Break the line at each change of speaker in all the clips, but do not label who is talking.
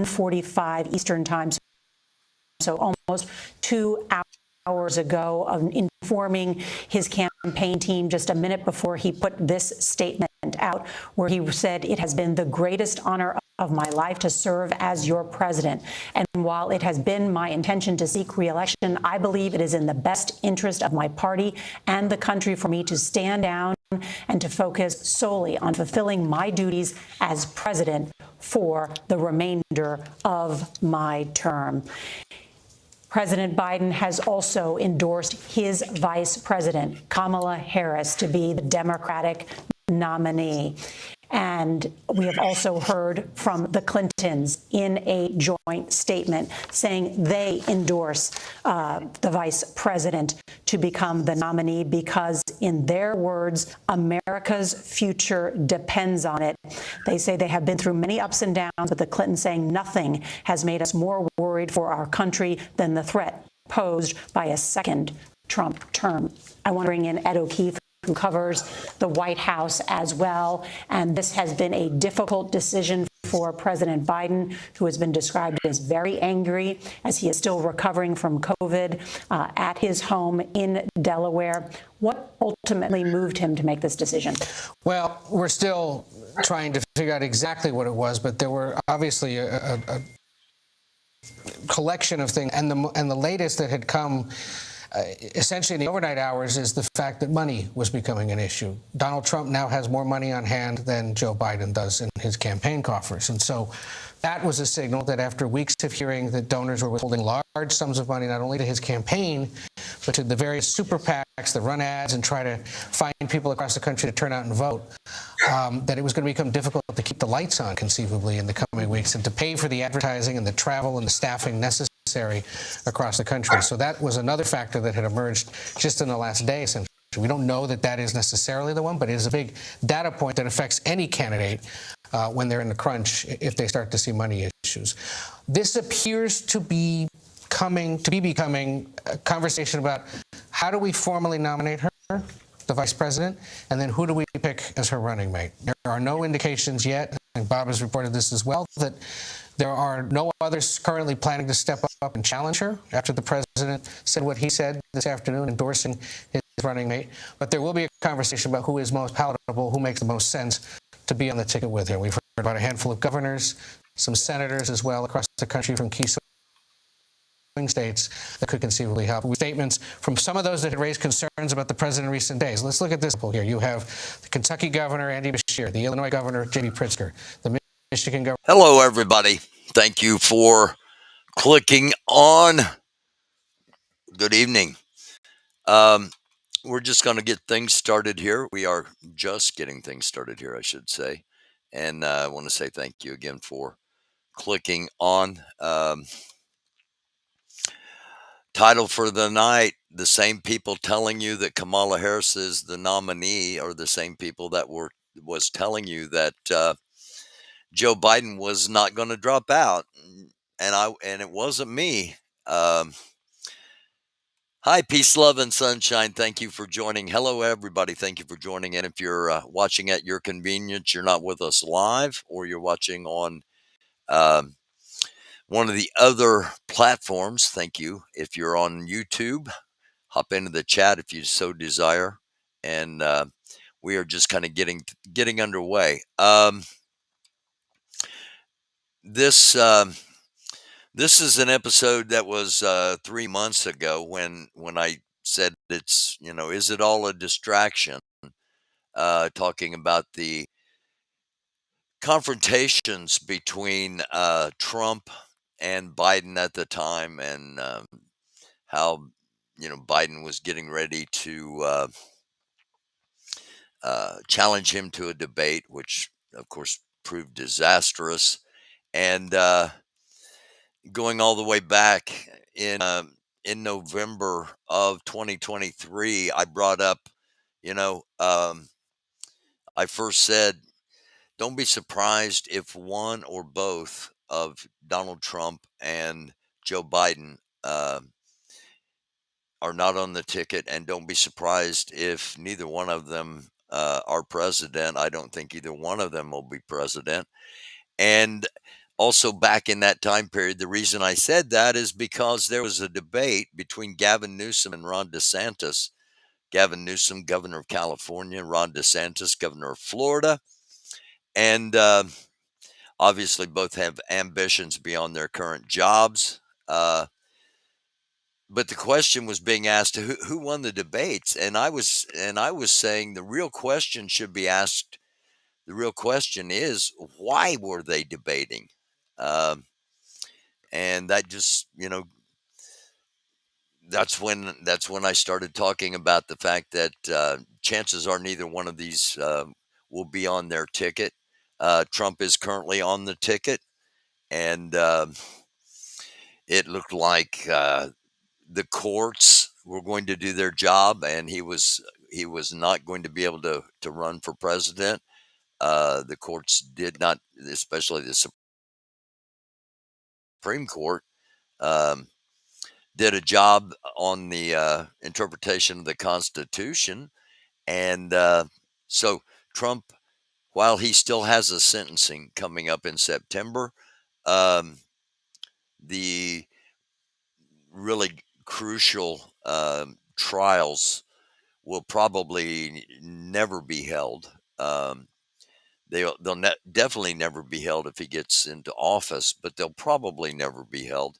1:45 Eastern Time, so almost 2 hours ago, of informing his campaign team just a minute before he put this statement out, where he said, "It has been the greatest honor of my life to serve as your president. And while it has been my intention to seek re-election, I believe it is in the best interest of my party and the country for me to stand down and to focus solely on fulfilling my duties as president for the remainder of my term." President Biden has also endorsed his vice president, Kamala Harris, to be the Democratic nominee. And we have also heard from the Clintons in a joint statement saying they endorse the vice president to become the nominee because, in their words, America's future depends on it. They say they have been through many ups and downs, with the Clintons saying nothing has made us more worried for our country than the threat posed by a second Trump term. I want to bring in Ed O'Keefe, who covers the White House as well. And this has been a difficult decision for President Biden, who has been described as very angry as he is still recovering from COVID at his home in Delaware. What ultimately moved him to make this decision? Well, we're still trying to figure out exactly what it was, but there were obviously a collection of things. And the latest that had come essentially in the overnight hours is the fact that money was becoming an issue. Donald Trump now has more money on hand than Joe Biden does in his campaign coffers. And so that was a signal that after weeks of hearing that donors were withholding large sums of money, not only to his campaign, but to the various super PACs that run ads and try to find people across the country to turn out and vote, that it was going to become difficult to keep the lights on conceivably in the coming weeks and to pay for the advertising and the travel and the staffing necessary across the country. So that was another factor that had emerged just in the last day, essentially. We don't know that that is necessarily the one, but it is a big data point that affects any candidate when they're in the crunch if they start to see money issues. This appears to be becoming a conversation about how do we formally nominate her, the vice president, and then who do we pick as her running mate. There are no indications yet, and Bob has reported this as well, that there are no others currently planning to step up and challenge her after the president said what he said this afternoon, endorsing his running mate. But there will be a conversation about who is most palatable, who makes the most sense to be on the ticket with her. We've heard about a handful of governors, some senators as well across the country from key swing states that could conceivably help. Statements from some of those that had raised concerns about the president in recent days. Let's look at this here. You have the Kentucky governor, Andy Beshear, the Illinois governor, J.B. Pritzker, the Michigan governor.
Hello, everybody. Thank you for clicking on. Good evening. We're just going to get things started here. We are just getting things started here, I should say. And I want to say thank you again for clicking on. Title for the night: the same people telling you that Kamala Harris is the nominee are the same people that was telling you that Joe Biden was not going to drop out, and it wasn't me. Hi, peace, love, and sunshine. Thank you for joining. Hello, everybody. Thank you for joining. And if you're watching at your convenience, you're not with us live, or you're watching on one of the other platforms, thank you. If you're on YouTube, hop into the chat if you so desire. And we are just kind of getting underway. This is an episode that was 3 months ago when I said it's, is it all a distraction? Talking about the confrontations between Trump and Biden at the time, and how, Biden was getting ready to challenge him to a debate, which of course proved disastrous. And going all the way back in November of 2023, I brought up, I first said, don't be surprised if one or both of Donald Trump and Joe Biden are not on the ticket, and don't be surprised if neither one of them are president. I don't think either one of them will be president. And also back in that time period, the reason I said that is because there was a debate between Gavin Newsom and Ron DeSantis. Gavin Newsom, governor of California, Ron DeSantis, governor of Florida. And obviously, both have ambitions beyond their current jobs. But the question was being asked, who won the debates? And I was saying the real question should be asked. The real question is, why were they debating? Um, and that just, that's when I started talking about the fact that chances are neither one of these will be on their ticket. Trump is currently on the ticket, and it looked like the courts were going to do their job, and he was not going to be able to run for president. The courts did not, especially the Supreme Court, um, did a job on the interpretation of the Constitution. And so Trump, while he still has a sentencing coming up in September, um, the really crucial trials will probably never be held. They'll definitely never be held if he gets into office, but they'll probably never be held.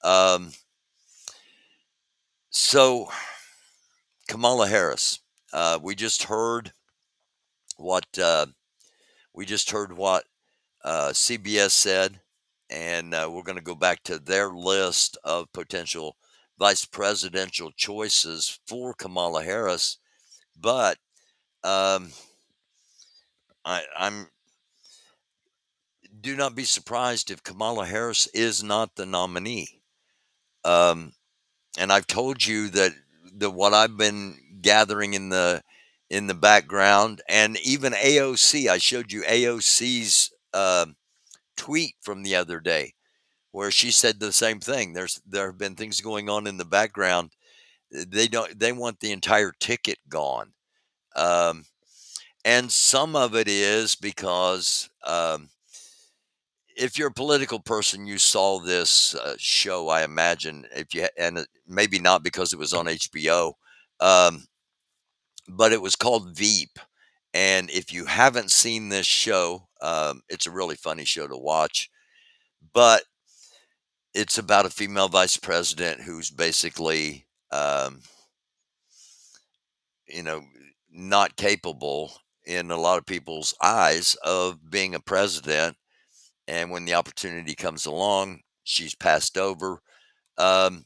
Um, so Kamala Harris, we just heard what CBS said, and we're going to go back to their list of potential vice presidential choices for Kamala Harris. But um, I'm do not be surprised if Kamala Harris is not the nominee. Um, and I've told you that what I've been gathering in the background, and even AOC. I showed you AOC's tweet from the other day where she said the same thing. There have been things going on in the background. They want the entire ticket gone. Um, and some of it is because if you're a political person, you saw this show, I imagine. Maybe not because it was on HBO, um, but it was called Veep. And if you haven't seen this show, it's a really funny show to watch. But it's about a female vice president who's basically, you know, not capable in a lot of people's eyes of being a president. And when the opportunity comes along, she's passed over. Um,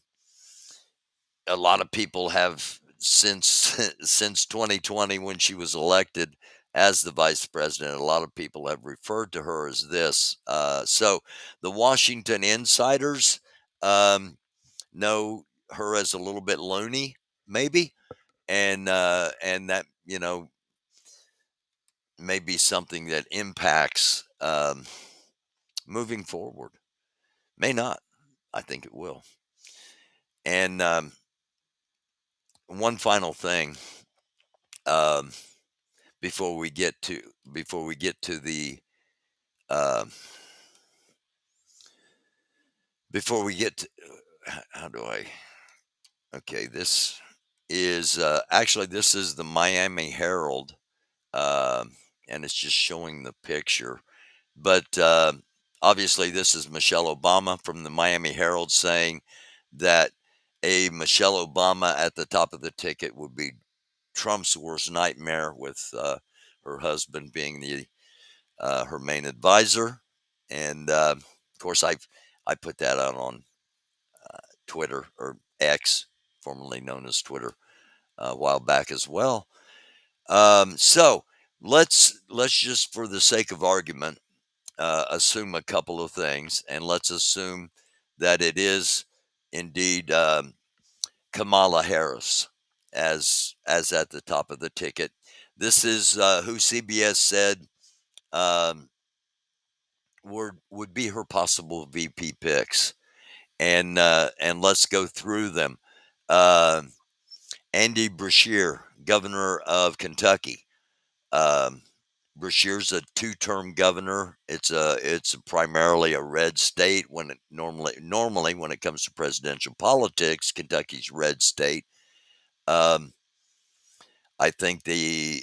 a lot of people have since since 2020 when she was elected as the vice president. A lot of people have referred to her as this. So the Washington insiders know her as a little bit loony, maybe, and that may be something that impacts moving forward. May not. I think it will. And one final thing um, before we get to the um, before we get to how do I okay this is the Miami Herald, um, and it's just showing the picture. But obviously, this is Michelle Obama from the Miami Herald saying that a Michelle Obama at the top of the ticket would be Trump's worst nightmare, with her husband being her main advisor. And of course, I put that out on Twitter, or X, formerly known as Twitter, a while back as well. So let's just, for the sake of argument, assume a couple of things, and let's assume that it is indeed Kamala Harris as at the top of the ticket. This is who CBS said um, would be her possible VP picks, and let's go through them. Uh, Andy Brashear, governor of Kentucky. Um, Brashear's a two-term governor. It's primarily a red state. When it normally when it comes to presidential politics, Kentucky's red state. Um, I think they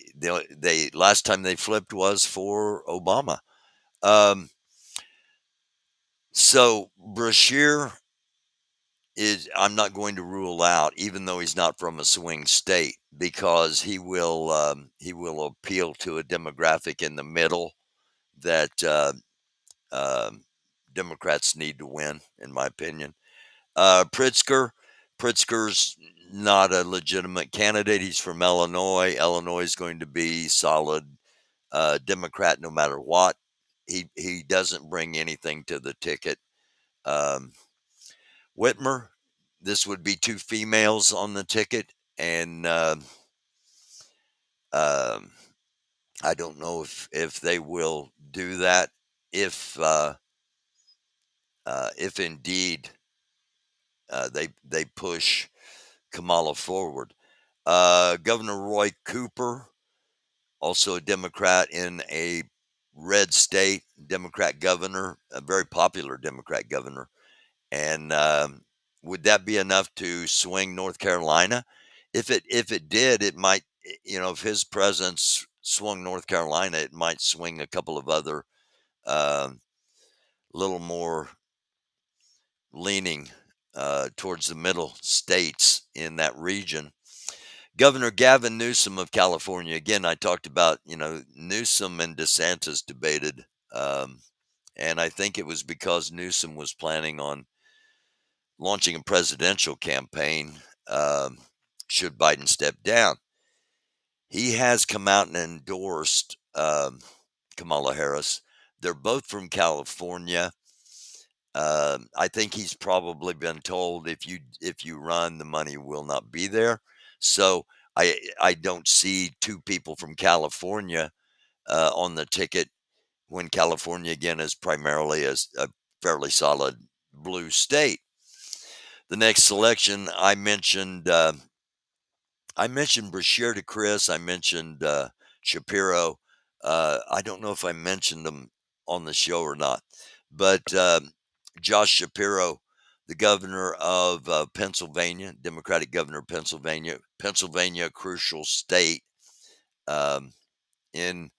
last time they flipped was for Obama. Um, so Brashear is, I'm not going to rule out, even though he's not from a swing state, because he will appeal to a demographic in the middle that um, Democrats need to win, in my opinion. Pritzker's not a legitimate candidate. He's from Illinois. Illinois is going to be solid Democrat no matter what. He doesn't bring anything to the ticket. Um, Whitmer, this would be two females on the ticket, and um, I don't know if they will do that. If if indeed they push Kamala forward. Governor Roy Cooper, also a Democrat in a red state, Democrat governor, a very popular Democrat governor. And would that be enough to swing North Carolina? If it did, it might, if his presence swung North Carolina, it might swing a couple of other um, little more leaning towards the middle states in that region. Governor Gavin Newsom of California. Again, I talked about, Newsom and DeSantis debated. Um, and I think it was because Newsom was planning on launching a presidential campaign should Biden step down. He has come out and endorsed Kamala Harris. They're both from California. I think he's probably been told if you run, the money will not be there. So I don't see two people from California on the ticket when California again is primarily a fairly solid blue state. The next selection I mentioned Brashear to Chris. I mentioned Shapiro. I don't know if I mentioned them on the show or not, but Josh Shapiro, the governor of Pennsylvania, Democratic governor of Pennsylvania, a crucial state in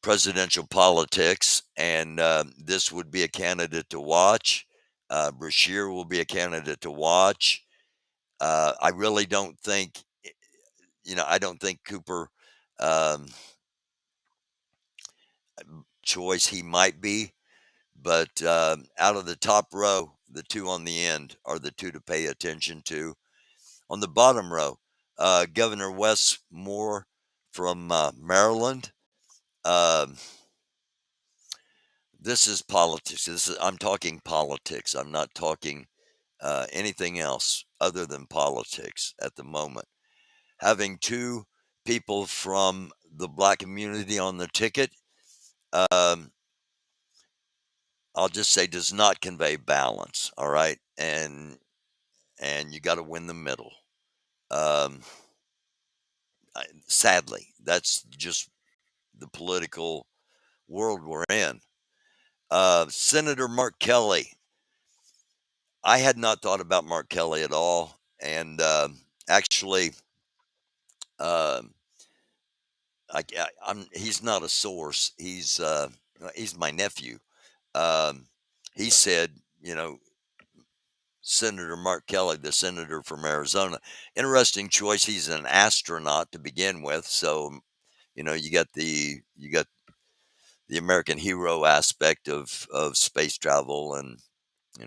presidential politics, and this would be a candidate to watch. Brashear will be a candidate to watch. I really don't think, I don't think Cooper um, choice he might be, but out of the top row, the two on the end are the two to pay attention to. On the bottom row, Governor Wes Moore from Maryland. Um, this is politics. I'm talking politics. I'm not talking anything else other than politics at the moment. Having two people from the black community on the ticket, um, I'll just say, does not convey balance. All right, and you got to win the middle. Um, Sadly, that's just the political world we're in. Senator Mark Kelly. I had not thought about Mark Kelly at all, and actually, um, he's not a source. He's my nephew. Um, he said, Senator Mark Kelly, the senator from Arizona, interesting choice. He's an astronaut to begin with, so you got the American hero aspect of space travel and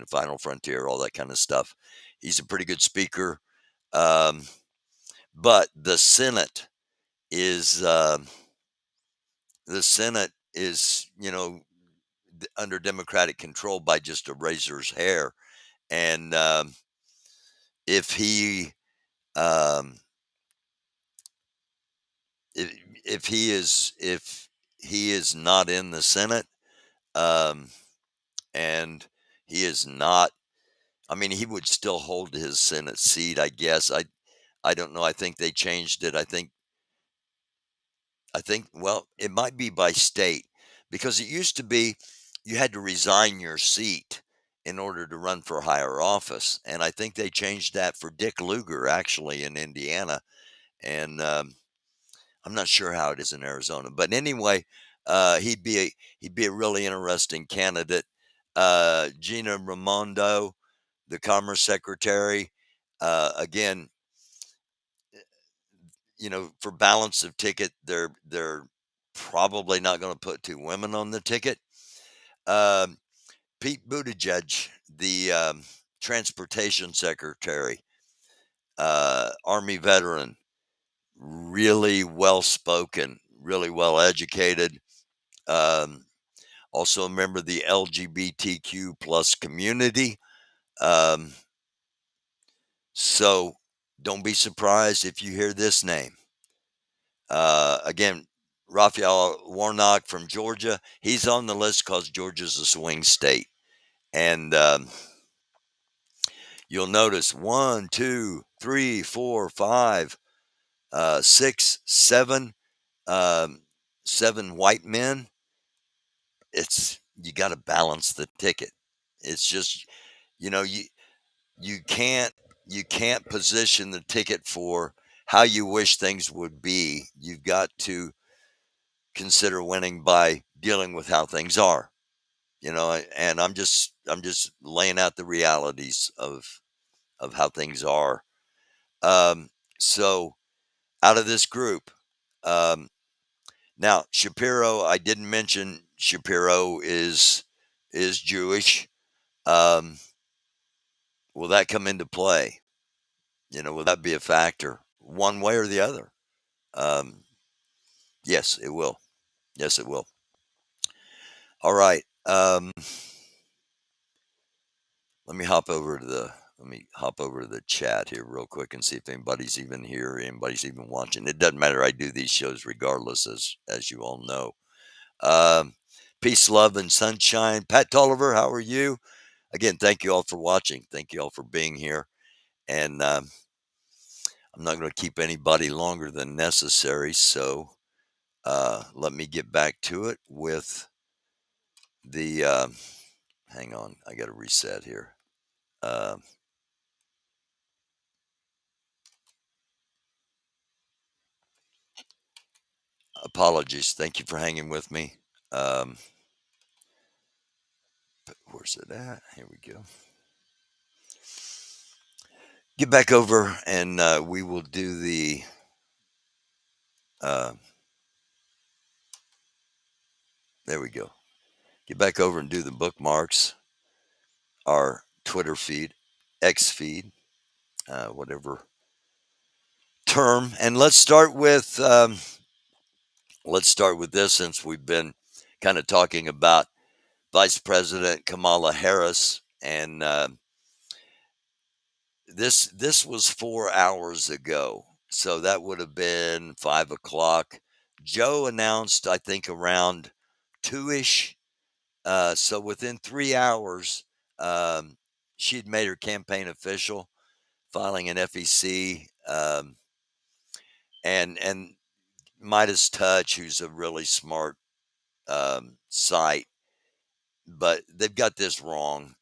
Final Frontier, all that kind of stuff. He's a pretty good speaker, um, but is uh, the Senate is under Democratic control by just a razor's hair, and if he um, if he is not in the Senate, um, and he is not, I mean, he would still hold his Senate seat, I guess. I don't know. I think they changed it. I think I think, well, it might be by state because it used to be you had to resign your seat in order to run for higher office. And I think they changed that for Dick Lugar actually in Indiana. And I'm not sure how it is in Arizona, but anyway, he'd be a really interesting candidate. Gina Raimondo, the Commerce Secretary, again, for balance of ticket, they're probably not going to put two women on the ticket. Um, Pete Buttigieg, the Transportation Secretary, Army veteran, really well spoken, really well educated. Um, Also a member of the LGBTQ plus community. Um, so don't be surprised if you hear this name. Again, Raphael Warnock from Georgia. He's on the list because Georgia's a swing state. And you'll notice one, two, three, four, five, six, seven, um, seven white men. It's you got to balance the ticket. It's just you know you you can't you can't position the ticket for how you wish things would be. You've got to consider winning by dealing with how things are. And I'm just laying out the realities of how things are. Um, so out of this group, um, now Shapiro, I didn't mention Shapiro is Jewish. Um, will that come into play? Will that be a factor one way or the other? Um, yes, it will. Yes, it will. All right. Let me hop over to the chat here real quick and see if anybody's even here, anybody's even watching. It doesn't matter. I do these shows regardless, as you all know. Um, Peace, love, and sunshine. Pat Tolliver, how are you? Again, thank you all for watching. Thank you all for being here. And I'm not going to keep anybody longer than necessary. So let me get back to it with the. Hang on, I got to reset here. Uh, Apologies. Thank you for hanging with me. Um, where's it at? Here we go. Get back over and we will do the. Uh, there we go. Get back over and do the bookmarks, our Twitter feed, X feed, whatever term. And let's start with this since we've been kind of talking about Vice President Kamala Harris, and this was 4 hours ago, so that would have been 5 o'clock. Joe announced, I think, around 2ish. So within 3 hours, um, she'd made her campaign official, filing an FEC, and Midas Touch, who's a really smart site, but they've got this wrong.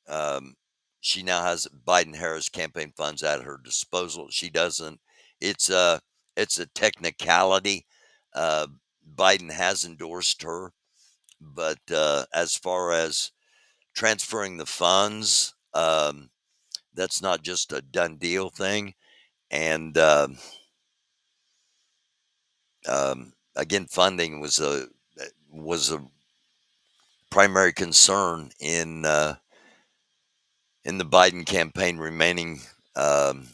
She now has Biden Harris campaign funds at her disposal. She doesn't. It's a it's a technicality. Uh, Biden has endorsed her, but as far as transferring the funds, that's not just a done deal thing. And again, funding was a primary concern in the Biden campaign um,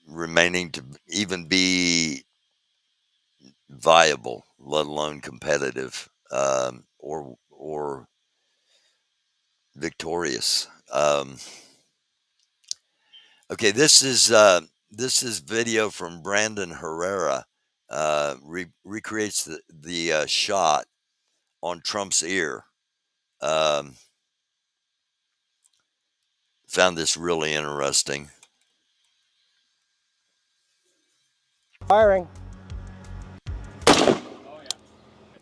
remaining to even be viable, let alone competitive, or victorious. Okay, this is video from Brandon Herrera. Recreates the shot on Trump's ear. Um, Found this really interesting.
Firing.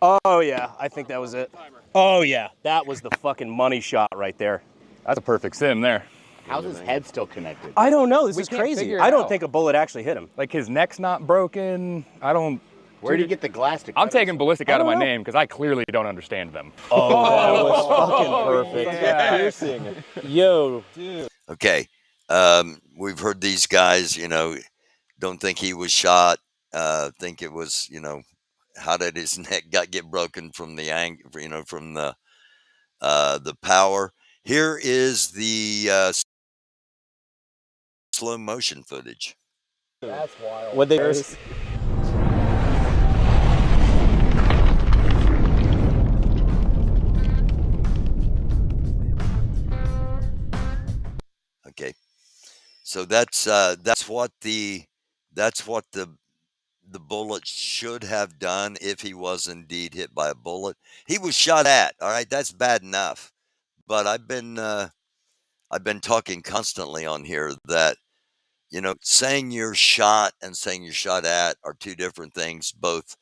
Oh, yeah, I think that was it. Oh, yeah, that was the fucking money shot right there.
That's a perfect sim there.
How's his head still connected?
I don't know. This is
can't
crazy.
figure it
I don't
out.
think a bullet actually hit him.
Like his neck's not broken. I don't.
Where do you get the glass to cut
I'm taking ballistic out of my
know.
name because I clearly don't understand them.
Oh, that was fucking perfect.
Yeah.
Piercing. Yo.
Okay. We've heard these guys, don't think he was shot. Think it was, how did his neck get broken from the from the power? Here is the slow motion footage.
That's wild. What they
Okay, so that's what the bullet should have done if he was indeed hit by a bullet. He was shot at. All right, that's bad enough. But I've been talking constantly on here that saying you're shot and saying you're shot at are two different things, both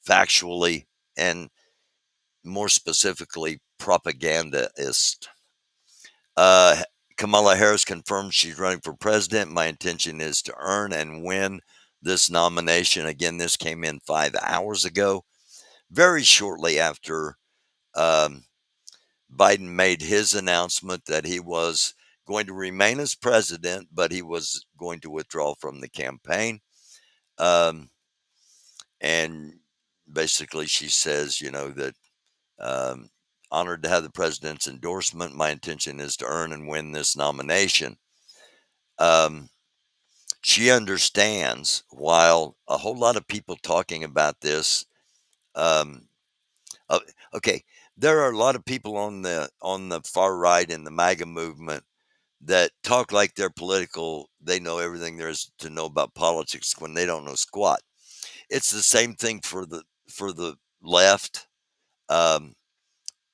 factually and more specifically propagandist. Kamala Harris confirmed she's running for president. My intention is to earn and win this nomination. Again, this came in 5 hours ago, very shortly after Biden made his announcement that he was going to remain as president, but he was going to withdraw from the campaign. And basically, she says, that honored to have the president's endorsement. My intention is to earn and win this nomination. She understands, while a whole lot of people talking about this. Okay, there are a lot of people on the far right in the MAGA movement that talk like they're political. They know everything there is to know about politics when they don't know squat. It's the same thing for the left.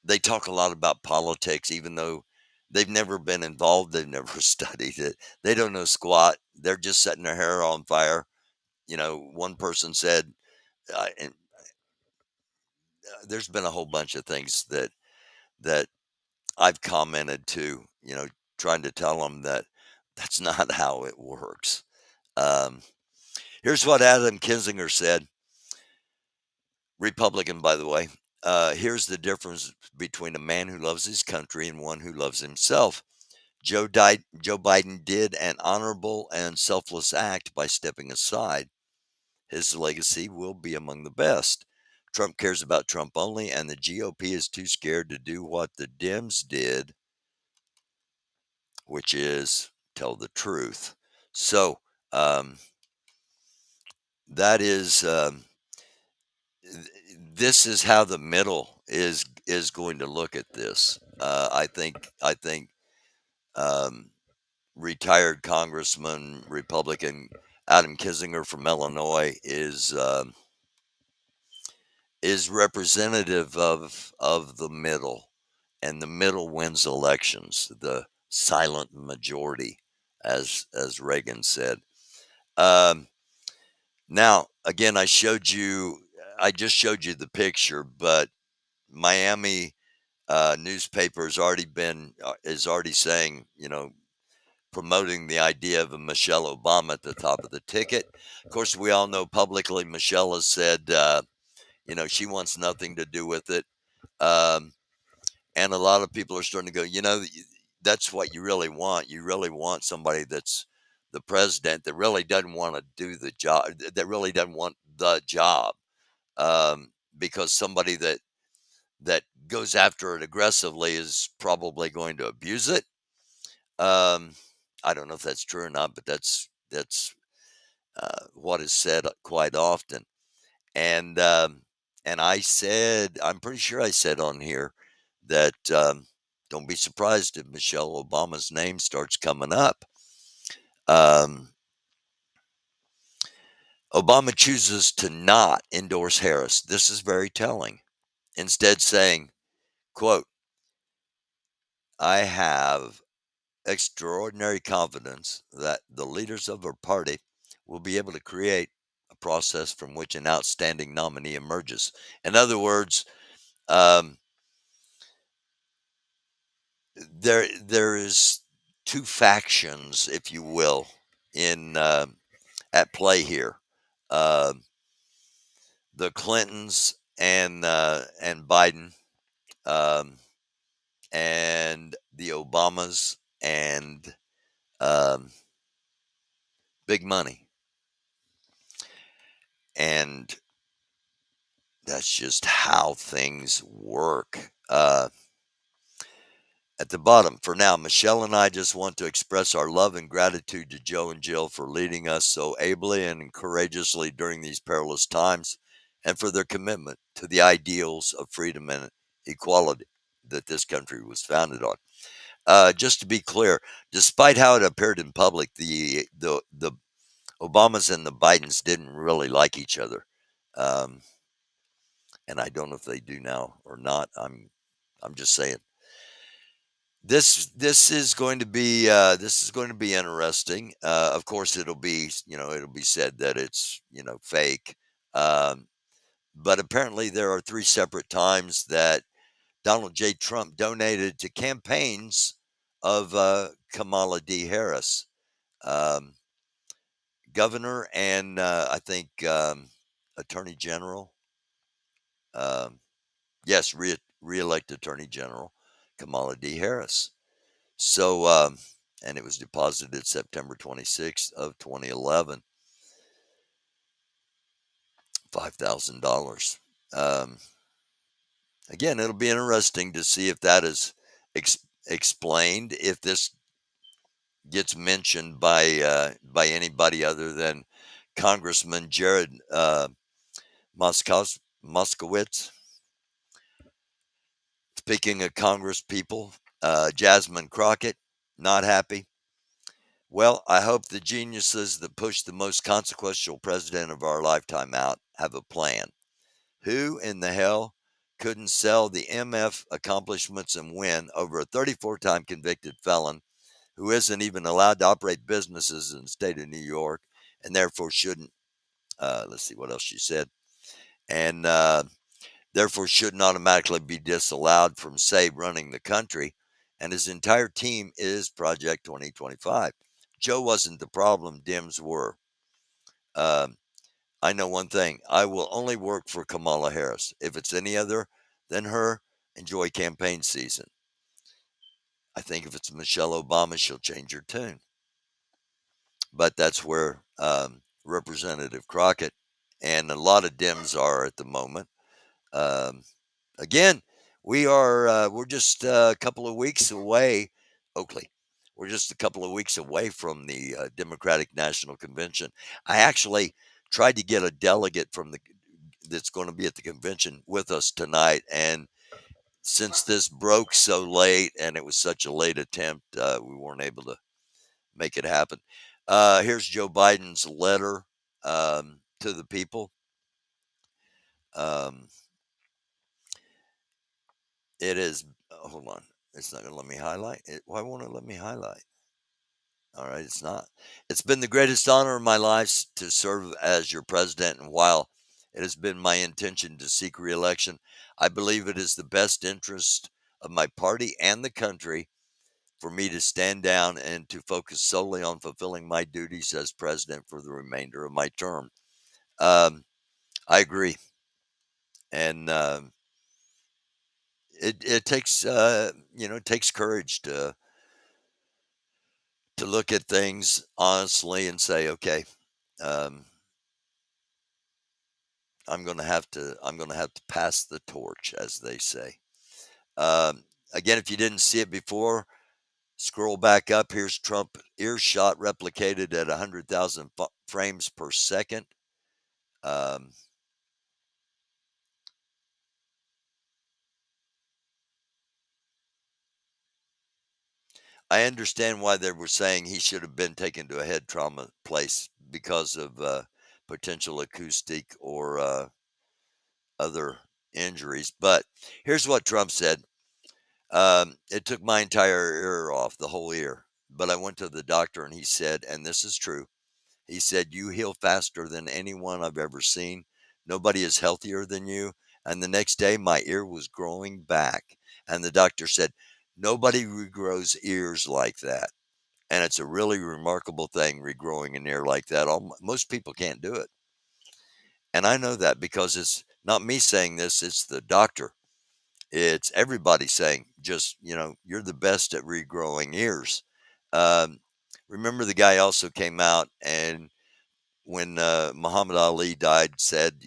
They talk a lot about politics, even though they've never been involved. They've never studied it. They don't know squat. They're just setting their hair on fire. One person said, and there's been a whole bunch of things that I've commented to, trying to tell them that that's not how it works. Um, Here's what Adam Kinzinger said, Republican, by the way. Here's the difference between a man who loves his country and one who loves himself. Joe Biden did an honorable and selfless act by stepping aside. His legacy will be among the best. Trump cares about Trump only, and the GOP is too scared to do what the Dems did, which is tell the truth. So that is this is how the middle is going to look at this. I think retired Congressman Republican Adam Kinzinger from Illinois is representative of the middle, and the middle wins elections. The silent majority, as Reagan said. Now, again, I just showed you the picture, but Miami newspaper is already saying, promoting the idea of a Michelle Obama at the top of the ticket. Of course, we all know publicly Michelle has said, she wants nothing to do with it. And a lot of people are starting to go, that's what you really want. You really want somebody that's the president that really doesn't want to do the job, that really doesn't want the job, because somebody that goes after it aggressively is probably going to abuse it. I don't know if that's true or not, but that's what is said quite often. And I'm pretty sure I said on here that don't be surprised if Michelle Obama's name starts coming up. Obama chooses to not endorse Harris. This is very telling. Instead saying, quote, I have extraordinary confidence that the leaders of our party will be able to create a process from which an outstanding nominee emerges. In other words, um, there is two factions, if you will, in at play here. Uh, the Clintons and Biden, um, and the Obamas and um, big money, and that's just how things work. At the bottom, for now, Michelle and I just want to express our love and gratitude to Joe and Jill for leading us so ably and courageously during these perilous times, and for their commitment to the ideals of freedom and equality that this country was founded on. Just to be clear, despite how it appeared in public, the Obamas and the Bidens didn't really like each other, um, and I don't know if they do now or not. I'm just saying. This is going to be interesting. Of course, it'll be it'll be said that it's fake, um, but apparently there are three separate times that Donald J. Trump donated to campaigns of Kamala D. Harris, um, governor, and I think attorney general. Um, yes, re-elect attorney general Kamala D. Harris. So, and it was deposited September 26th of 2011, $5,000. Again, it'll be interesting to see if that is explained, if this gets mentioned by anybody other than Congressman Jared Moskowitz. Speaking of Congress people, Jasmine Crockett, not happy. Well, I hope the geniuses that pushed the most consequential president of our lifetime out have a plan. Who in the hell couldn't sell the MF accomplishments and win over a 34-time convicted felon who isn't even allowed to operate businesses in the state of New York and therefore shouldn't, let's see what else she said, and therefore shouldn't automatically be disallowed from, say, running the country, and his entire team is Project 2025. Joe wasn't the problem, Dems were. Um, I know one thing. I will only work for Kamala Harris. If it's any other than her, enjoy campaign season. I think if it's Michelle Obama, she'll change her tune. But that's where Representative Crockett and a lot of Dems are at the moment. Um, Again, we're just a couple of weeks away, Oakley. We're just a couple of weeks away from the Democratic National Convention. I actually tried to get a delegate from the that's going to be at the convention with us tonight, and since this broke so late and it was such a late attempt, we weren't able to make it happen. Here's Joe Biden's letter to the people. Um, It is, hold on. It's not going to let me highlight it. Why won't it let me highlight? All right, it's not. It's been the greatest honor of my life to serve as your president. And while it has been my intention to seek reelection, I believe it is the best interest of my party and the country for me to stand down and to focus solely on fulfilling my duties as president for the remainder of my term. I agree. And, it takes it takes courage to look at things honestly and say, okay, um, I'm gonna have to pass the torch, as they say. Um, Again, if you didn't see it before, scroll back up. Here's Trump earshot replicated at 100,000 frames per second. Um, I understand why they were saying he should have been taken to a head trauma place because of potential acoustic or other injuries. But here's what Trump said. It took my entire ear off, the whole ear. But I went to the doctor and he said, and this is true, He said, "You heal faster than anyone I've ever seen. Nobody is healthier than you." And the next day, my ear was growing back. And the doctor said, "Nobody regrows ears like that." And it's a really remarkable thing, regrowing an ear like that. Most people can't do it. And I know that because it's not me saying this, it's the doctor. It's everybody saying, just, you're the best at regrowing ears. Um, Remember, the guy also came out and when Muhammad Ali died, said,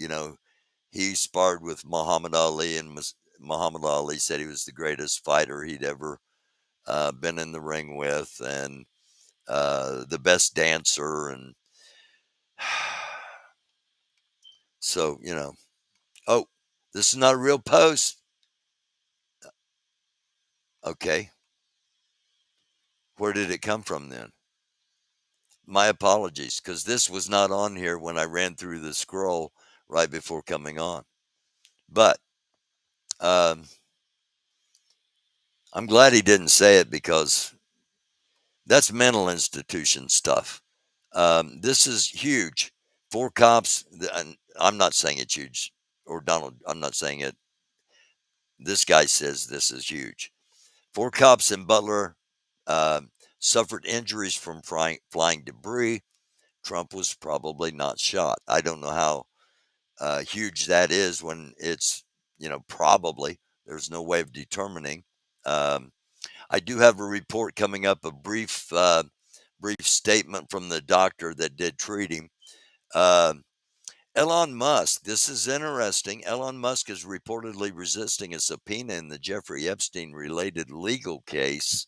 he sparred with Muhammad Ali, and Muhammad Ali said he was the greatest fighter he'd ever been in the ring with, and the best dancer. And so, oh, this is not a real post. Okay. Where did it come from then? My apologies, because this was not on here when I ran through the scroll right before coming on. But I'm glad he didn't say it, because that's mental institution stuff. This is huge. 4 cops, and I'm not saying it's huge, or Donald, I'm not saying it. This guy says this is huge. 4 cops in Butler suffered injuries from flying debris. Trump was probably not shot. I don't know how huge that is when it's, probably. There's no way of determining. I do have a report coming up, a brief statement from the doctor that did treat him. Elon Musk, this is interesting. Elon Musk is reportedly resisting a subpoena in the Jeffrey Epstein related legal case.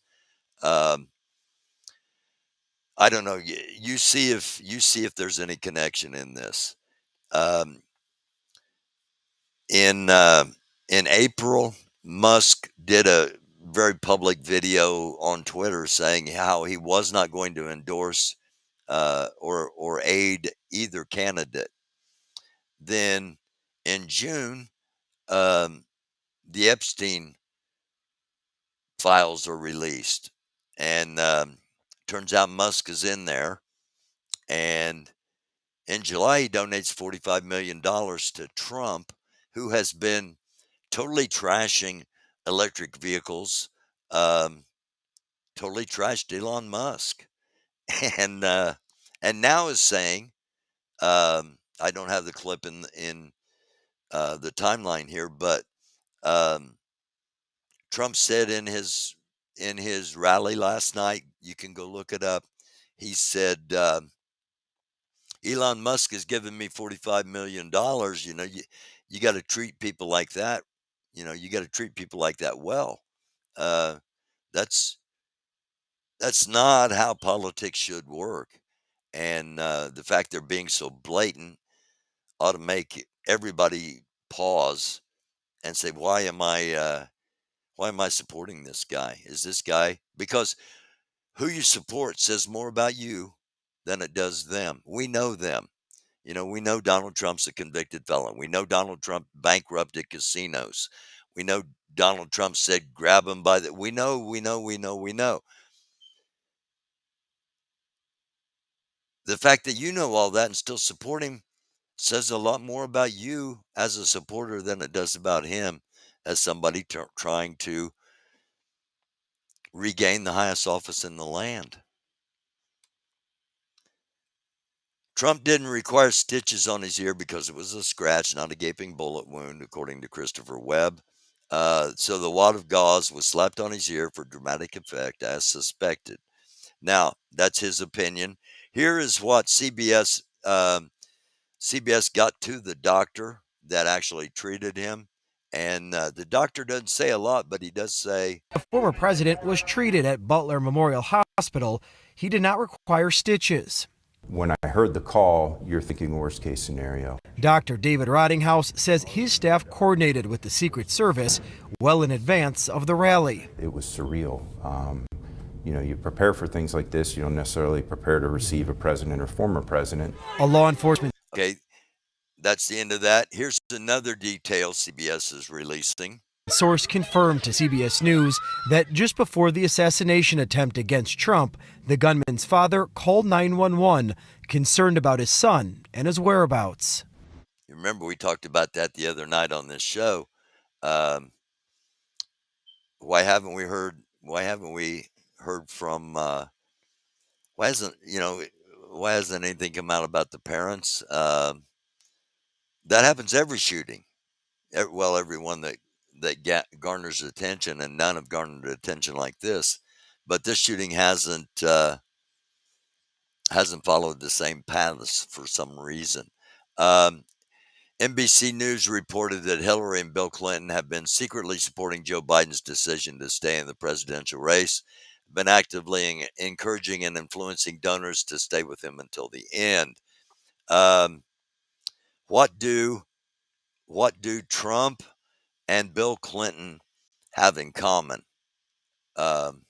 I don't know. You see if there's any connection in this. Um, in April, Musk did a very public video on Twitter saying how he was not going to endorse or aid either candidate. Then in June, the Epstein files are released, and turns out Musk is in there. And in July, he donates $45 million to Trump, who has been totally trashing electric vehicles, totally trashed Elon Musk, and now is saying, I don't have the clip in the timeline here, but Trump said in his rally last night, you can go look it up. He said, Elon Musk has given me $45 million. You got to treat people like that. You got to treat people like that well. That's not how politics should work. And the fact they're being so blatant ought to make everybody pause and say, why am I supporting this guy? Is this guy, because who you support says more about you than it does them. We know them. We know Donald Trump's a convicted felon. We know Donald Trump bankrupted casinos. We know Donald Trump said, grab him by the, we know. The fact that you know all that and still support him says a lot more about you as a supporter than it does about him as somebody trying to regain the highest office in the land. Trump didn't require stitches on his ear because it was a scratch, not a gaping bullet wound, according to Christopher Webb. So the wad of gauze was slapped on his ear for dramatic effect, as suspected. Now, that's his opinion. Here is what CBS got to the doctor that actually treated him. And the doctor doesn't say a lot, but he does say,
The former president was treated at Butler Memorial Hospital. He did not require stitches.
When I heard the call, you're thinking worst case scenario.
Dr. David Rottinghouse says his staff coordinated with the Secret Service well in advance of the rally.
It was surreal. You prepare for things like this. You don't necessarily prepare to receive a president or former president.
A law enforcement.
Okay, that's the end of that. Here's another detail CBS is releasing.
source confirmed to CBS News that just before the assassination attempt against Trump, the gunman's father called 911, concerned about his son and his whereabouts.
You remember we talked about that the other night on this show. Um, why haven't we heard? Why haven't we heard from? Why hasn't Why hasn't anything come out about the parents? That happens every shooting. Well, every one that garners attention, and none have garnered attention like this. But this shooting hasn't followed the same paths for some reason. Um, NBC News reported that Hillary and Bill Clinton have been secretly supporting Joe Biden's decision to stay in the presidential race, been actively encouraging and influencing donors to stay with him until the end. Um, what do Trump and Bill Clinton have in common, um,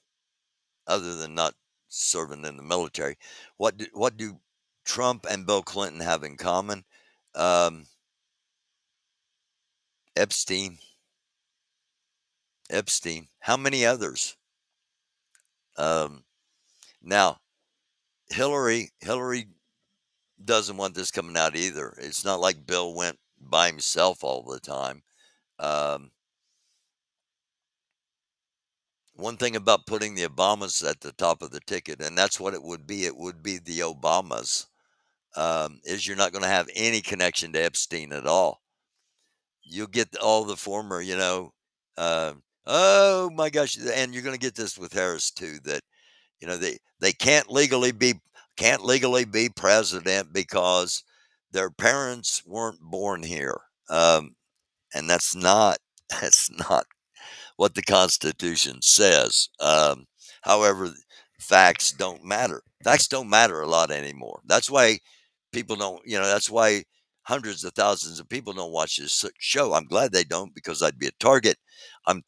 other than not serving in the military? What do Trump and Bill Clinton have in common? Um, Epstein. Epstein. How many others? Um, Now, Hillary doesn't want this coming out either. It's not like Bill went by himself all the time. Um, One thing about putting the Obamas at the top of the ticket, and that's what it would be. It would be the Obamas. Is you're not going to have any connection to Epstein at all. You'll get all the former, uh, oh my gosh, and you're going to get this with Harris too. That they can't legally be president because their parents weren't born here, and that's not that's not what the Constitution says. However, facts don't matter. Facts don't matter a lot anymore. That's why people don't. That's why hundreds of thousands of people don't watch this show. I'm glad they don't, because I'd be a target. I'm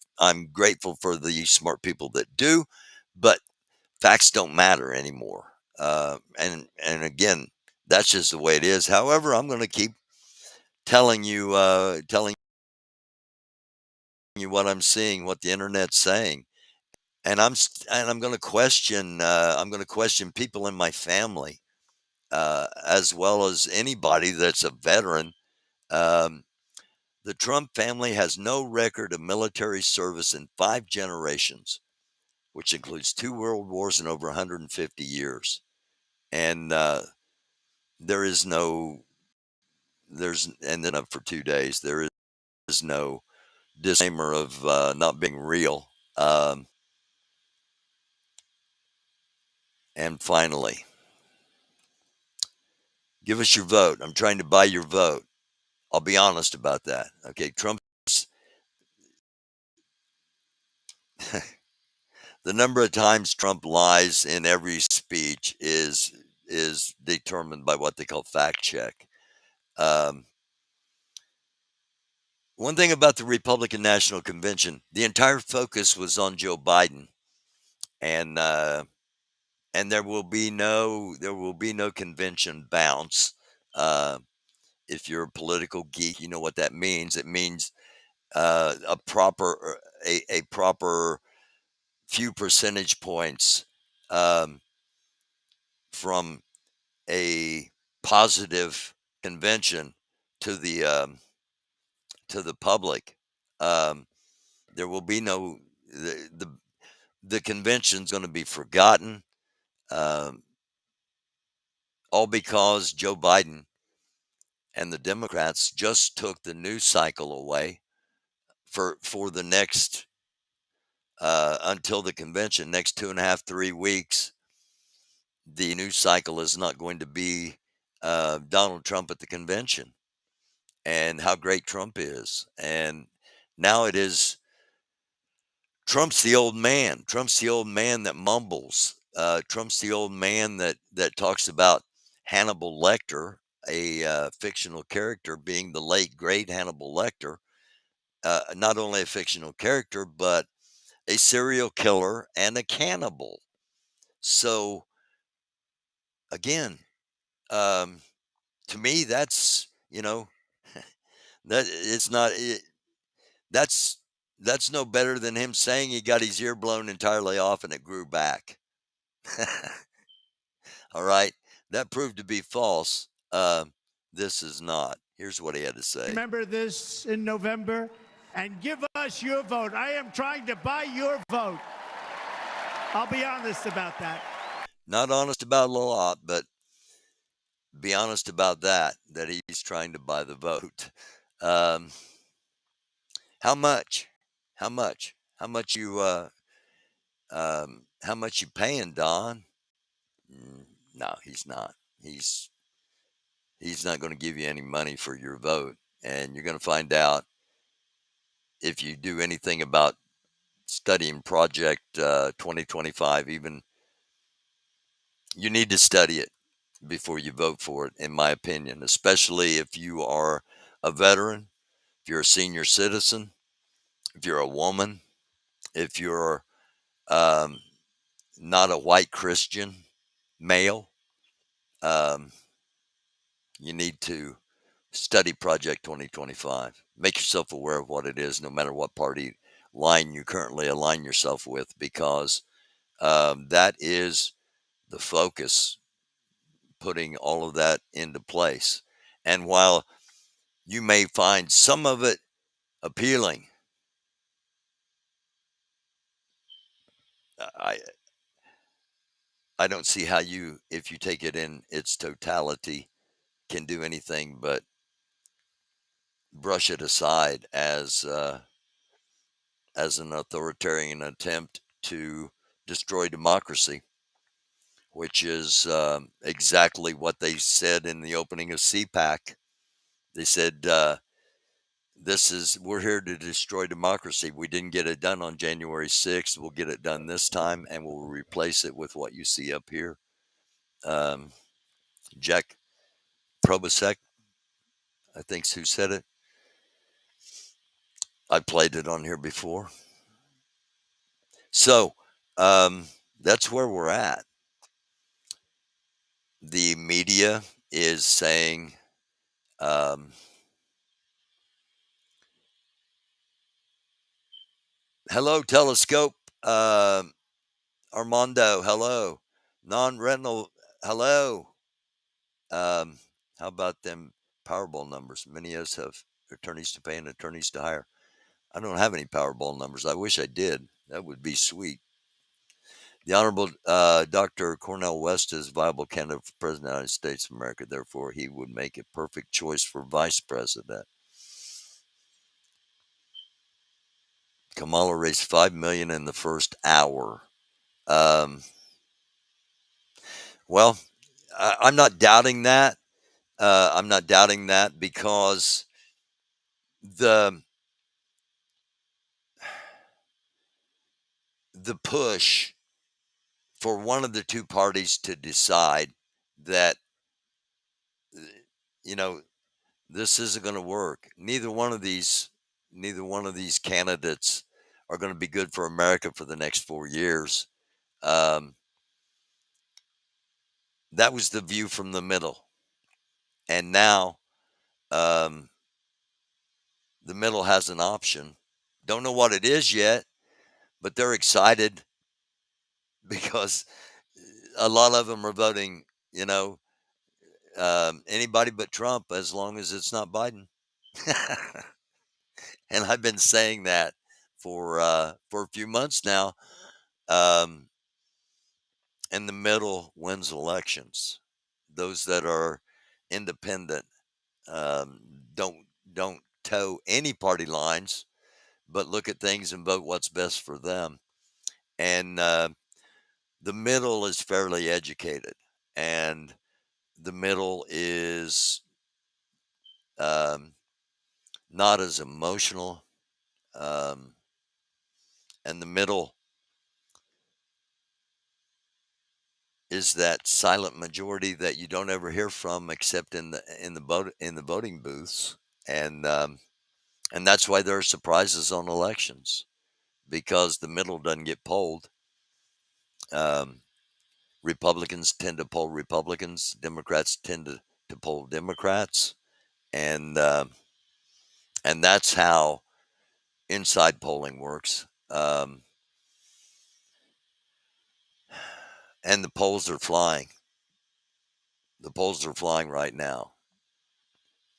grateful for the smart people that do, but facts don't matter anymore. And again, that's just the way it is. However, I'm going to keep telling you what I'm seeing, what the internet's saying, and I'm going to question. I'm going to question people in my family, as well as anybody that's a veteran. Um, the Trump family has no record of military service in 5 generations, which includes 2 world wars and over 150 years. And there is no there's and then up for 2 days. There is no disclaimer of not being real. And finally, give us your vote. I'm trying to buy your vote. I'll be honest about that. Okay, Trump's the number of times Trump lies in every speech is determined by what they call fact check. Um, One thing about the Republican National Convention, the entire focus was on Joe Biden, and there will be no convention bounce. Uh, if you're a political geek, you know what that means. It means a proper few percentage points, um, from a positive convention to the public. Um, there will be no the convention's going to be forgotten, um, all because Joe Biden and the Democrats just took the news cycle away for the next until the convention, next 2.5 3 weeks. The news cycle is not going to be Donald Trump at the convention and how great Trump is, and now it is Trump's the old man. Trump's the old man that mumbles. Trump's the old man that talks about Hannibal Lecter, a fictional character, being the late great Hannibal Lecter. Not only a fictional character, but a serial killer and a cannibal. So again, um, to me, that's that it's not. That's That's no better than him saying he got his ear blown entirely off and it grew back. All right. That proved to be false. This is not. Here's what he had to say.
Remember this in November and give us your vote. I am trying to buy your vote. I'll be honest about that.
Not honest about a lot, but be honest about that he's trying to buy the vote. How much? How much? How much you how much you paying, Don? No, he's not. He's not going to give you any money for your vote, and you're going to find out if you do anything about studying Project 2025. Even you need to study it before you vote for it, in my opinion, especially if you are a veteran, if you're a senior citizen, if you're a woman, if you're not a white Christian male. You need to study Project 2025. Make yourself aware of what it is, no matter what party line you currently align yourself with, because that is the focus, putting all of that into place. And while you may find some of it appealing, I don't see how you, if you take it in its totality, can do anything but brush it aside as an authoritarian attempt to destroy democracy, which is exactly what they said in the opening of CPAC. They said, we're here to destroy democracy. We didn't get it done on January 6th. We'll get it done this time, and we'll replace it with what you see up here. Jack Probasek, I think's who said it. I played it on here before. So that's where we're at. The media is saying hello, Telescope. Armando, hello. Non-rental, hello. How about them Powerball numbers? Many of us have attorneys to pay and attorneys to hire. I don't have any Powerball numbers. I wish I did. That would be sweet. The Honorable Dr. Cornel West is a viable candidate for President of the United States of America. Therefore, he would make a perfect choice for Vice President. Kamala raised $5 million in the first hour. Well, I'm not doubting that. I'm not doubting that because the push for one of the two parties to decide that, this isn't going to work. Neither one of these candidates are going to be good for America for the next 4 years. That was the view from the middle. And now the middle has an option. Don't know what it is yet, but they're excited because a lot of them are voting, anybody but Trump, as long as it's not Biden. And I've been saying that for a few months now. And the middle wins elections. Those that are independent, don't toe any party lines, but look at things and vote what's best for them. And the middle is fairly educated, and the middle is not as emotional, and the middle is that silent majority that you don't ever hear from except in the voting booths, and that's why there are surprises on elections, because the middle doesn't get polled. Republicans tend to poll Republicans. Democrats tend to poll Democrats, and that's how inside polling works. And the polls are flying. The polls are flying right now.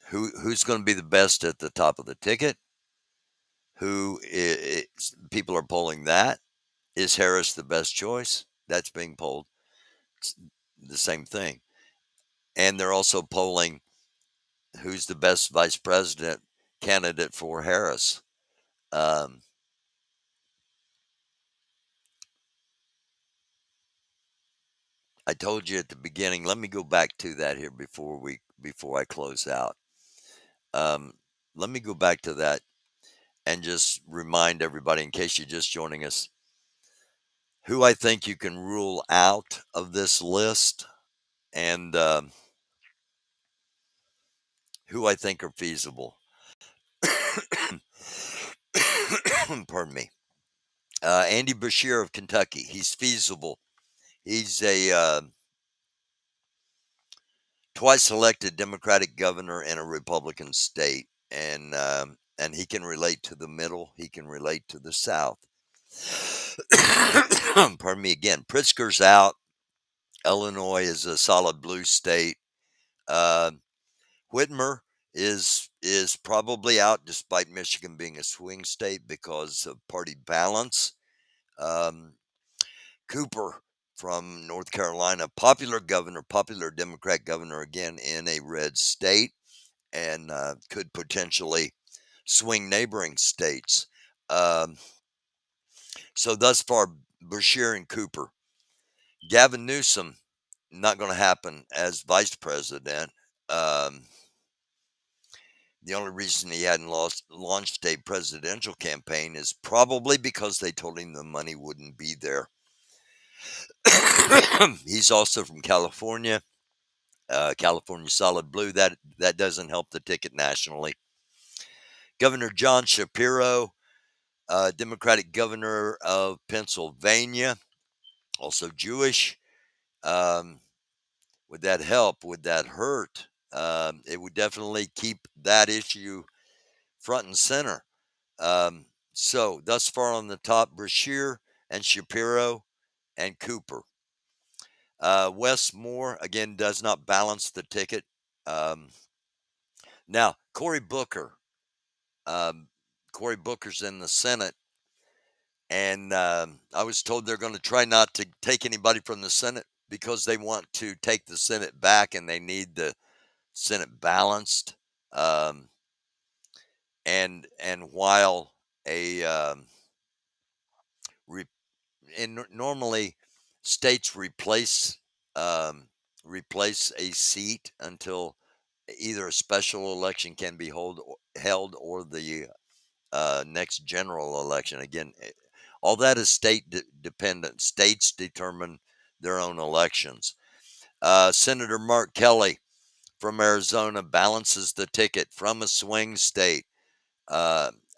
Who's going to be the best at the top of the ticket? People are polling that. Is Harris the best choice? That's being polled. It's the same thing. And they're also polling who's the best vice president candidate for Harris. I told you at the beginning. Let me go back to that here before I close out. Let me go back to that and just remind everybody, in case you're just joining us, who I think you can rule out of this list and who I think are feasible. Pardon me. Andy Beshear of Kentucky. He's feasible. He's a twice elected Democratic governor in a Republican state, and he can relate to the middle. He can relate to the South. Pardon me again. Pritzker's out. Illinois is a solid blue state. Whitmer is probably out, despite Michigan being a swing state because of party balance. Cooper from North Carolina, popular Democrat governor, again in a red state, and could potentially swing neighboring states. So thus far, Beshear and Cooper. Gavin Newsom, not going to happen as vice president. The only reason he hadn't launched a presidential campaign is probably because they told him the money wouldn't be there. He's also from California. California solid blue. That doesn't help the ticket nationally. Governor John Shapiro, Democratic governor of Pennsylvania, also Jewish. Would that help? Would that hurt? It would definitely keep that issue front and center. So thus far on the top, Beshear and Shapiro and Cooper. Wes Moore, again, does not balance the ticket. Now, Cory Booker. Cory Booker's in the Senate. And I was told they're going to try not to take anybody from the Senate because they want to take the Senate back and they need the Senate balanced. And while normally states replace a seat until either a special election can be held or the next general election. Again, all that is state dependent. States determine their own elections. Senator Mark Kelly from Arizona balances the ticket from a swing state.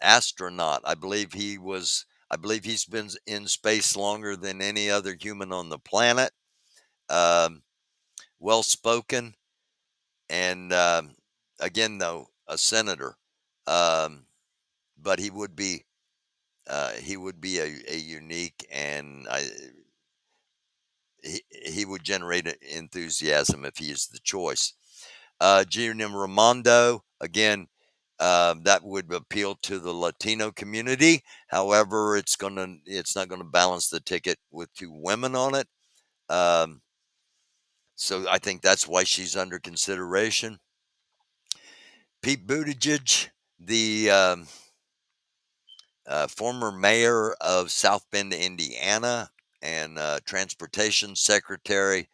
Astronaut, I believe he's been in space longer than any other human on the planet. Well spoken, and again, though, a senator. But he would be a unique, and he would generate enthusiasm if he is the choice. Gina Raimondo, again, that would appeal to the Latino community. However, it's not gonna balance the ticket with two women on it. So I think that's why she's under consideration. Pete Buttigieg, the former mayor of South Bend, Indiana, and transportation secretary.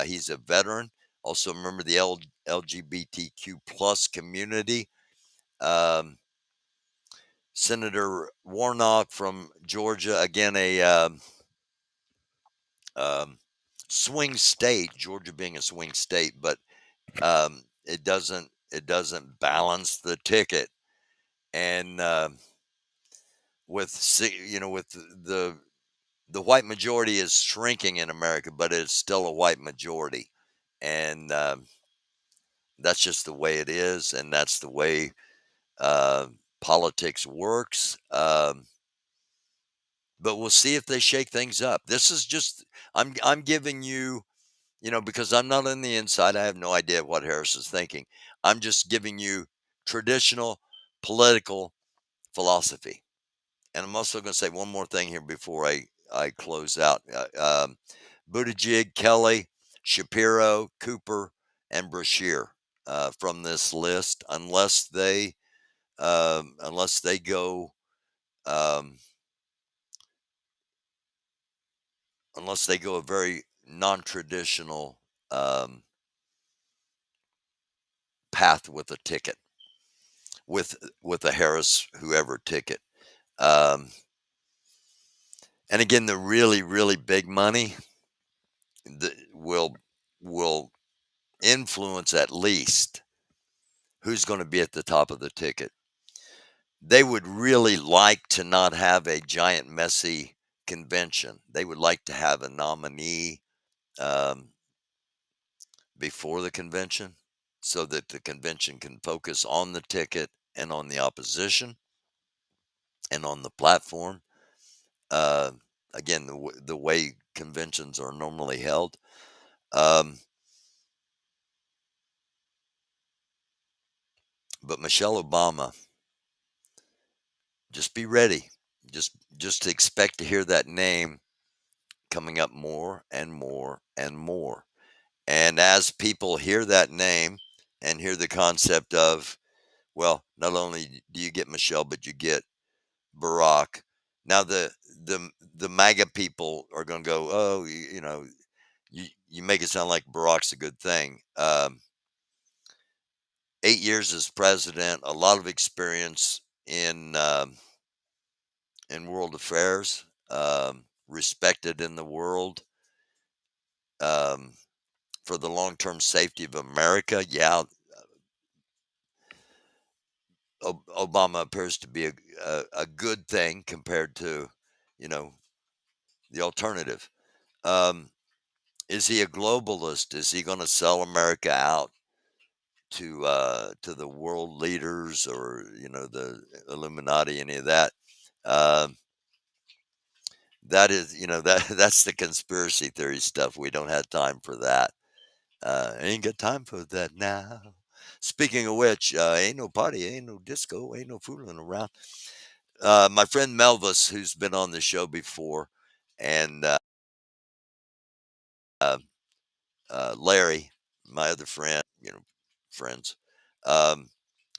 He's a veteran. Also, a member of the LGBTQ plus community. Senator Warnock from Georgia, again a swing state. Georgia being a swing state, but it doesn't balance the ticket. And with the white majority is shrinking in America, but it's still a white majority, and that's just the way it is, and that's the way politics works. But we'll see if they shake things up. This is just I'm giving you, because I'm not on the inside. I have no idea what Harris is thinking. I'm just giving you traditional political philosophy. And I'm also going to say one more thing here before I close out. Buttigieg, Kelly, Shapiro, Cooper, and Brashear from this list, unless they go um, a very non-traditional path with a ticket, with a Harris whoever ticket. Um, and again, the really really big money that will influence at least who's going to be at the top of the ticket. They would really like to not have a giant messy convention. They would like to have a nominee um, before the convention so that the convention can focus on the ticket and on the opposition and on the platform. Uh, Again, the way conventions are normally held. But Michelle Obama, just be ready. Just expect to hear that name coming up more and more and more. And as people hear that name and hear the concept of, well, not only do you get Michelle, but you get Barack. Now the MAGA people are going to go, oh, you make it sound like Barack's a good thing. 8 years as president, a lot of experience in world affairs, respected in the world um, for the long term safety of America. Yeah, Obama appears to be a good thing compared to, you know, the alternative. Um, is he a globalist? Is he going to sell America out to the world leaders or the Illuminati? Any of that? Um, that is, that's the conspiracy theory stuff. We don't have time for that. Ain't got time for that now. Speaking of which, ain't no party, ain't no disco, ain't no fooling around. My friend Melvis, who's been on the show before, and uh, Larry, my other friend, friends. Um,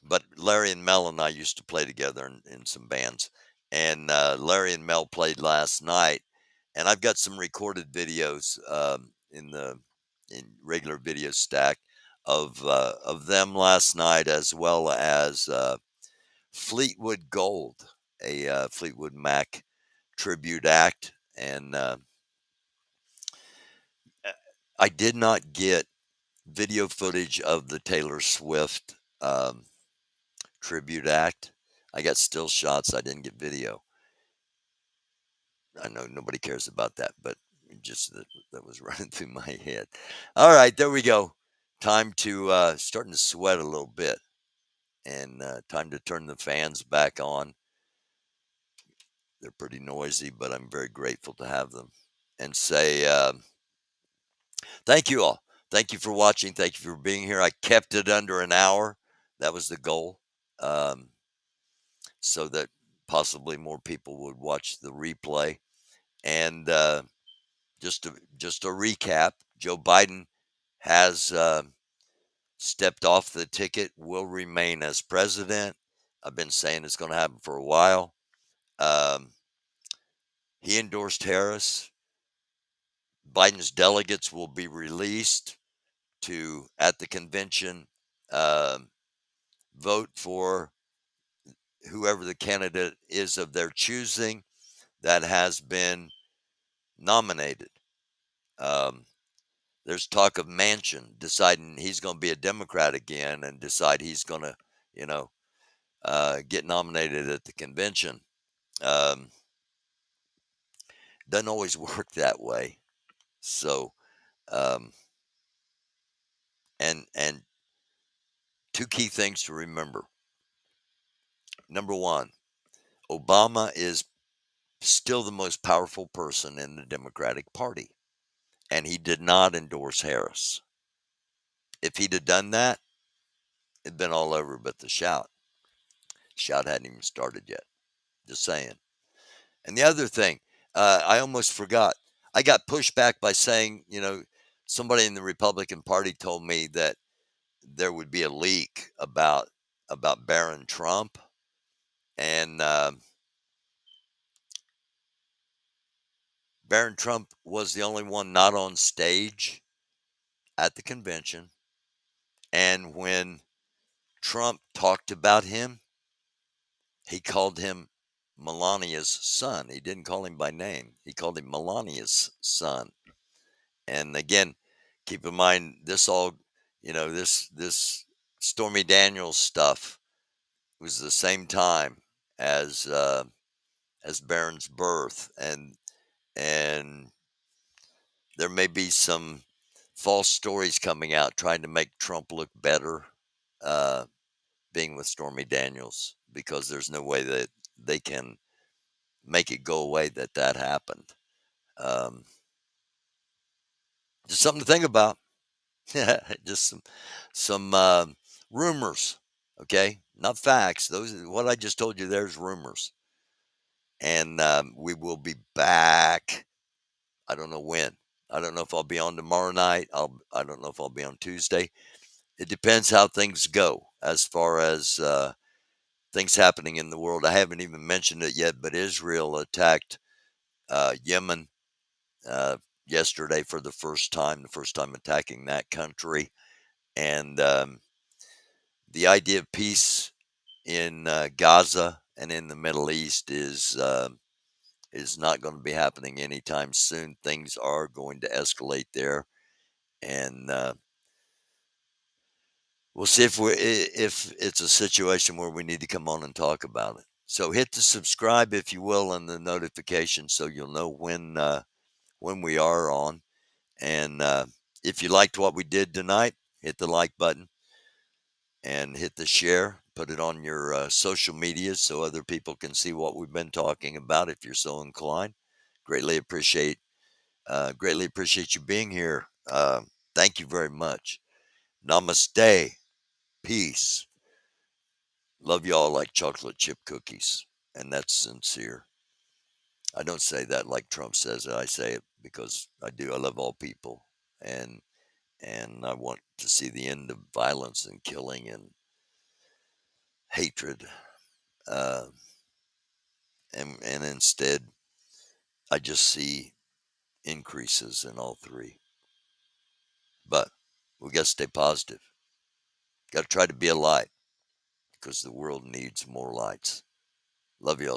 but Larry and Mel and I used to play together in some bands. And Larry and Mel played last night, and I've got some recorded videos in regular video stack of them last night, as well as Fleetwood Gold, a Fleetwood Mac tribute act, and I did not get video footage of the Taylor Swift tribute act. I got still shots. I didn't get video. I know nobody cares about that, but just that was running through my head. All right, there we go. Time to starting to sweat a little bit, and time to turn the fans back on. They're pretty noisy, but I'm very grateful to have them. And say thank you all. Thank you for watching. Thank you for being here. I kept it under an hour. That was the goal, so that possibly more people would watch the replay. And just a recap: Joe Biden has stepped off the ticket. Will remain as president. I've been saying it's going to happen for a while. Um, he endorsed Harris. Biden's delegates will be released to, at the convention, um, vote for whoever the candidate is of their choosing that has been nominated. Um, there's talk of Manchin deciding he's going to be a Democrat again and decide he's going to, you know, get nominated at the convention. Um, doesn't always work that way. So, um, and two key things to remember: Number one, Obama is still the most powerful person in the Democratic Party, and he did not endorse Harris. If he'd have done that, it'd been all over but the shout. Shout hadn't even started yet. Just saying. And the other thing, I almost forgot. I got pushed back by saying, somebody in the Republican Party told me that there would be a leak about Barron Trump, and Barron Trump was the only one not on stage at the convention. And when Trump talked about him, he called him Melania's son. He didn't call him by name. He called him Melania's son. And again, keep in mind this all, this Stormy Daniels stuff was the same time as Barron's birth, and there may be some false stories coming out trying to make Trump look better, being with Stormy Daniels, because there's no way that they can make it go away that happened. Just something to think about. Just some rumors, okay, not facts. Those what I just told you. There's rumors, and we will be back. I don't know when. I don't know if I'll be on tomorrow night. I don't know if I'll be on Tuesday. It depends how things go as far as things happening in the world. I haven't even mentioned it yet, but Israel attacked Yemen yesterday for the first time attacking that country. And the idea of peace in Gaza and in the Middle East is not going to be happening anytime soon. Things are going to escalate there, and we'll see if it's a situation where we need to come on and talk about it. So hit the subscribe, if you will, and the notification so you'll know when we are on. And if you liked what we did tonight, hit the like button and hit the share. Put it on your social media so other people can see what we've been talking about if you're so inclined. Greatly appreciate you being here. Thank you very much. Namaste. Peace. Love y'all like chocolate chip cookies. And that's sincere. I don't say that like Trump says it. I say it because I do. I love all people. And I want to see the end of violence and killing and hatred. And instead, I just see increases in all three. But we got to stay positive. Got to try to be a light because the world needs more lights. Love y'all.